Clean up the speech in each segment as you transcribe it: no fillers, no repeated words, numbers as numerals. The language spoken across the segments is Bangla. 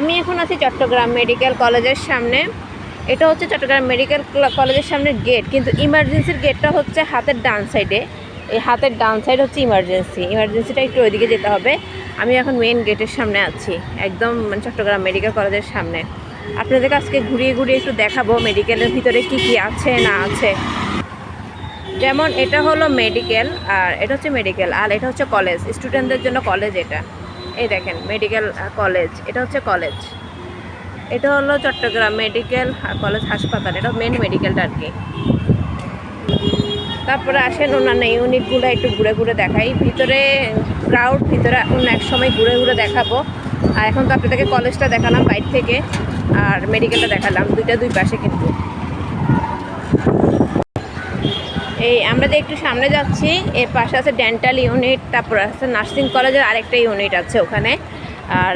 আমি এখন আছি চট্টগ্রাম মেডিকেল কলেজের সামনে। এটা হচ্ছে চট্টগ্রাম মেডিকেল কলেজের সামনে গেট, কিন্তু ইমার্জেন্সির গেটটা হচ্ছে হাতের ডান সাইডে। এই হাতের ডান সাইড হচ্ছে ইমার্জেন্সিটা একটু ওইদিকে যেতে হবে। আমি এখন মেইন গেটের সামনে আছি, একদম চট্টগ্রাম মেডিকেল কলেজের সামনে। আপনাদেরকে আজকে ঘুরিয়ে ঘুরিয়ে একটু দেখাবো মেডিকেলের ভিতরে কি কি আছে না আছে। যেমন এটা হলো মেডিকেল, আর এটা হচ্ছে মেডিকেল, আর এটা হচ্ছে কলেজ, স্টুডেন্টদের জন্য কলেজ। এটা এই দেখেন মেডিকেল কলেজ, এটা হচ্ছে কলেজ। এটা হলো চট্টগ্রাম মেডিকেল কলেজ হাসপাতাল, এটা মেন মেডিকেলটা আর কি। তারপরে আসেন অন্যান্য ইউনিটগুলো একটু ঘুরে ঘুরে দেখাই। ভিতরে ক্রাউড, ভিতরে অন্য এক সময় ঘুরে ঘুরে দেখাবো। আর এখন তো আপনাদেরকে কলেজটা দেখালাম বাইরে থেকে, আর মেডিকেলটা দেখালাম, দুই পাশে। কিন্তু এই আমরা যে একটু সামনে যাচ্ছি, এর পাশে আছে ডেন্টাল ইউনিট, তারপর আছে নার্সিং কলেজের আরেকটা ইউনিট আছে ওখানে। আর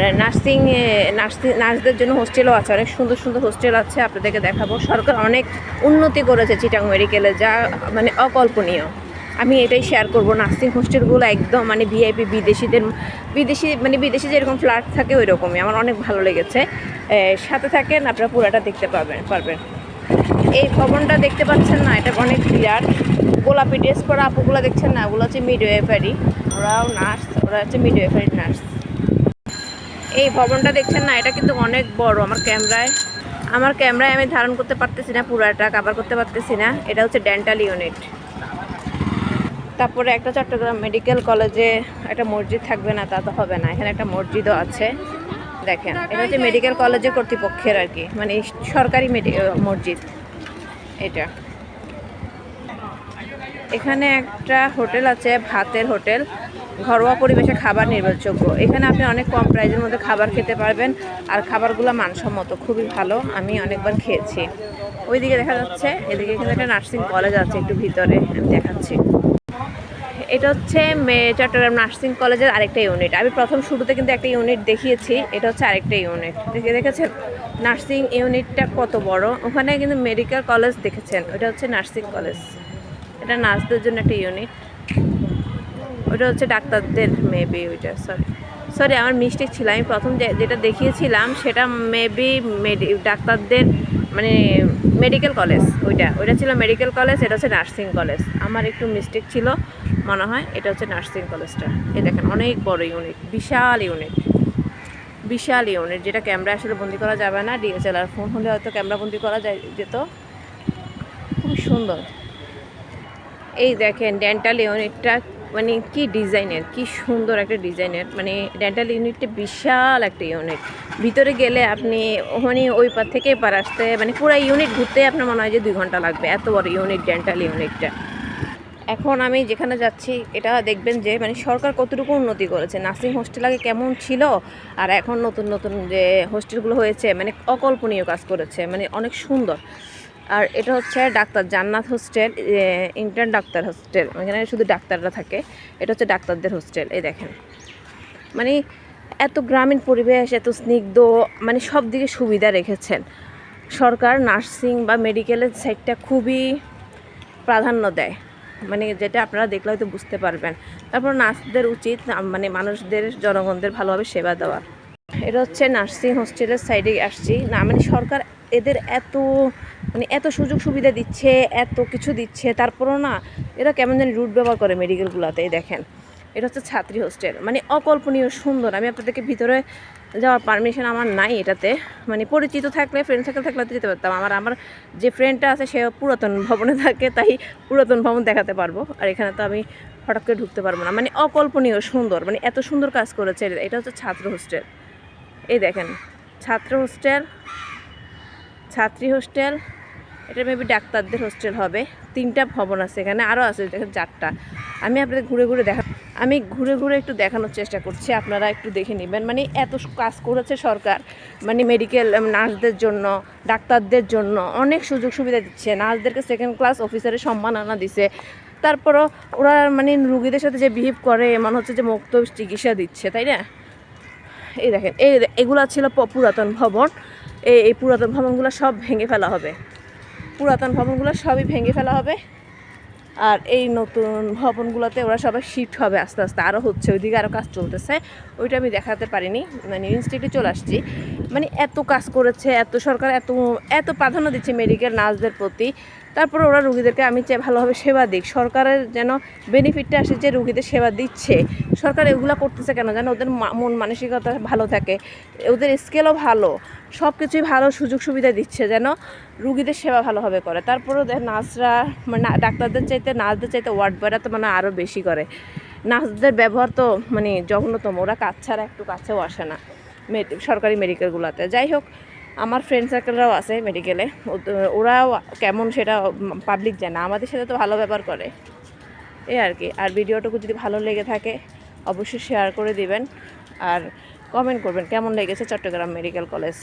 নার্সদের জন্য হোস্টেলও আছে, অনেক সুন্দর সুন্দর হোস্টেল আছে, আপনাদেরকে দেখাবো। সরকার অনেক উন্নতি করেছে চিটাং মেডিকেলে, যা মানে অকল্পনীয়। আমি এটাই শেয়ার করব। নার্সিং হোস্টেলগুলো একদম মানে ভিআইপি, বিদেশি যেরকম ফ্ল্যাট থাকে ওই রকমই, আমার অনেক ভালো লেগেছে। সাথে থাকেন, আপনারা পুরোটা দেখতে পারবেন। এই ভবনটা দেখতে পাচ্ছেন না, এটা অনেক বিরাট। গোলাপি ড্রেস পরা আপুগুলো দেখছেন না, ওগুলো হচ্ছে মিডওয়েফারি, ওরাও নার্স, ওরা হচ্ছে মিডওয়েফারি নার্স। এই ভবনটা দেখছেন না, এটা কিন্তু অনেক বড়। আমার ক্যামেরায় আমি ধারণ করতে পারতেছি না, পুরাটা কভার করতে পারতেছি না। এটা হচ্ছে ডেন্টাল ইউনিট। তারপরে একটা চট্টগ্রাম মেডিকেল কলেজে একটা মসজিদ থাকবে না তা তো হবে না, এখানে একটা মসজিদও আছে। দেখেন এটা হচ্ছে মেডিকেল কলেজের কর্তৃপক্ষের আর কি, মানে সরকারি মসজিদ এটা। এখানে একটা হোটেল আছে, ভাতের হোটেল, ঘরোয়া পরিবেশে খাবার নির্ভরযোগ্য। এখানে আপনি অনেক কম প্রাইসের মধ্যে খাবার খেতে পারবেন, আর খাবারগুলো মানসম্মত, খুবই ভালো। আমি অনেকবার খেয়েছি। ওইদিকে দেখা যাচ্ছে, এদিকে এখানে একটা নার্সিং কলেজ আছে, একটু ভিতরে আমি দেখাচ্ছি। এটা হচ্ছে চট্টগ্রাম নার্সিং কলেজের আরেকটা ইউনিট। আমি প্রথম শুরুতে কিন্তু একটা ইউনিট দেখিয়েছি, এটা হচ্ছে আরেকটা ইউনিট। দেখেছেন নার্সিং ইউনিটটা কত বড়। ওখানে কিন্তু মেডিকেল কলেজ দেখেছেন, ওটা হচ্ছে নার্সিং কলেজ। এটা নার্সদের জন্য একটা ইউনিট, ওটা হচ্ছে ডাক্তারদের মেবি, ওইটা সরি আমার মিস্টেক ছিল। আমি প্রথম যেটা দেখিয়েছিলাম সেটা মেবি ডাক্তারদের মানে মেডিকেল কলেজ, ওইটা ছিল মেডিকেল কলেজ, এটা হচ্ছে নার্সিং কলেজ। আমার একটু মিস্টেক ছিল মনে হয়, এটা হচ্ছে নার্সিং কলেজটা। এই দেখেন অনেক বড় ইউনিট, বিশাল ইউনিট, যেটা ক্যামেরা আসলে বন্দি করা যাবে না। ডিএসএলআর ফোন হলে হয়তো ক্যামেরা বন্দি করা যেত। খুব সুন্দর। এই দেখেন ডেন্টাল ইউনিটটা, মানে কি ডিজাইনের, কি সুন্দর একটা ডিজাইনের। মানে ডেন্টাল ইউনিটটা বিশাল একটা ইউনিট। ভিতরে গেলে আপনি মানে ওই পার থেকে এপার আসতে, মানে পুরো ইউনিট ঘুরতে আপনার মনে হয় যে 2 ঘন্টা লাগবে, এত বড় ইউনিট ডেন্টাল ইউনিটটা। এখন আমি যেখানে যাচ্ছি এটা দেখবেন যে মানে সরকার কতটুকু উন্নতি করেছে। নার্সিং হোস্টেল আগে কেমন ছিল, আর এখন নতুন নতুন যে হোস্টেলগুলো হয়েছে, মানে অকল্পনীয় কাজ করেছে, মানে অনেক সুন্দর। আর এটা হচ্ছে ডাক্তার জান্নাত হোস্টেল, ইন্টার্ন ডাক্তার হোস্টেল, এখানে শুধু ডাক্তাররা থাকে। এটা হচ্ছে ডাক্তারদের হোস্টেল। এই দেখেন মানে এত গ্রামীণ পরিবেশ, এত স্নিগ্ধ, মানে সব দিকে সুবিধা রেখেছেন সরকার। নার্সিং বা মেডিকেলের সাইডটা খুবই প্রাধান্য দেয়, মানে যেটা আপনারা দেখলে হয়তো বুঝতে পারবেন। তারপর নার্সদের উচিত মানে মানুষদের, জনগণদের ভালোভাবে সেবা দেওয়া। এটা হচ্ছে নার্সিং হোস্টেলের সাইডে আসছি না, মানে সরকার এদের এত সুযোগ সুবিধা দিচ্ছে, এত কিছু দিচ্ছে, তারপরও না এরা কেমন যেন রুট ব্যবহার করে মেডিকেলগুলোতে। দেখেন এটা হচ্ছে ছাত্রী হোস্টেল, মানে অকল্পনীয় সুন্দর। আমি আপনাদেরকে ভিতরে যাওয়ার পারমিশন আমার নাই এটাতে, মানে পরিচিত থাকলে, ফ্রেন্ড থাকলে তো যেতে পারতাম। আমার যে ফ্রেন্ডটা আছে সে পুরাতন ভবনে থাকে, তাই পুরাতন ভবন দেখাতে পারবো। আর এখানে তো আমি হঠাৎ করে ঢুকতে পারবো না। মানে অকল্পনীয় সুন্দর, মানে এত সুন্দর কাজ করেছে। এটা হচ্ছে ছাত্র হোস্টেল। এই দেখেন ছাত্রী হোস্টেল, এটা মেবি ডাক্তারদের হোস্টেল হবে। 3টা ভবন আছে এখানে, আরও আছে দেখেন 4টা। আমি আপনাদের ঘুরে ঘুরে একটু দেখানোর চেষ্টা করছি, আপনারা একটু দেখে নেবেন। মানে এত কাজ করেছে সরকার, মানে মেডিকেল নার্সদের জন্য, ডাক্তারদের জন্য অনেক সুযোগ সুবিধা দিচ্ছে। নার্সদেরকে 2nd ক্লাস অফিসারের সম্মাননা দিছে। তারপরও ওরা মানে রুগীদের সাথে যে বিহেভ করে, মনে হচ্ছে যে মুক্ত চিকিৎসা দিচ্ছে, তাই না? এই দেখেন এগুলা ছিল পুরাতন ভবন। এই পুরাতন ভবনগুলো সব ভেঙে ফেলা হবে, পুরাতন ভবনগুলো সবই ভেঙে ফেলা হবে। আর এই নতুন ভবনগুলোতে ওরা সবাই শিফট হবে আস্তে আস্তে, আরও হচ্ছে, ওইদিকে আরও কাজ চলতেছে, ওইটা আমি দেখাতে পারিনি, মানে ইনস্টিটিউটে চলে আসছি। মানে এত কাজ করেছে, এত সরকার এত এত প্রাধান্য দিচ্ছে মেডিকেল নার্সদের প্রতি, তারপরে ওরা রুগীদেরকে আমি চাই ভালোভাবে সেবা দিক, সরকারের যেন বেনিফিটটা আসে যে রুগীদের সেবা দিচ্ছে। সরকার এগুলো করতেছে কেন, যেন ওদের মন মানসিকতা ভালো থাকে, ওদের স্কেলও ভালো, সব কিছুই ভালো সুযোগ সুবিধা দিচ্ছে যেন রুগীদের সেবা ভালোভাবে করে। তারপরেও নার্সরা মানে ডাক্তারদের চাইতে নার্সদের চাইতে ওয়ার্ড বয়রা তো মানে আরও বেশি করে। নার্সদের ব্যবহার তো মানে জঘন্যতম, ওরা কাজ ছাড়া একটু কাছেও আসে না সরকারি মেডিকেলগুলোতে। যাই হোক, আমার ফ্রেন্ড সার্কেলরাও আছে মেডিকেলে, ওরাও কেমন সেটা পাবলিক জানে, আমাদের সাথে তো ভালো ব্যবহার করে, এই আর কি। আর ভিডিওটুকু যদি ভালো লেগে থাকে অবশ্যই শেয়ার করে দিবেন আর কমেন্ট করবেন কেমন লেগেছে চট্টগ্রাম মেডিকেল কলেজ।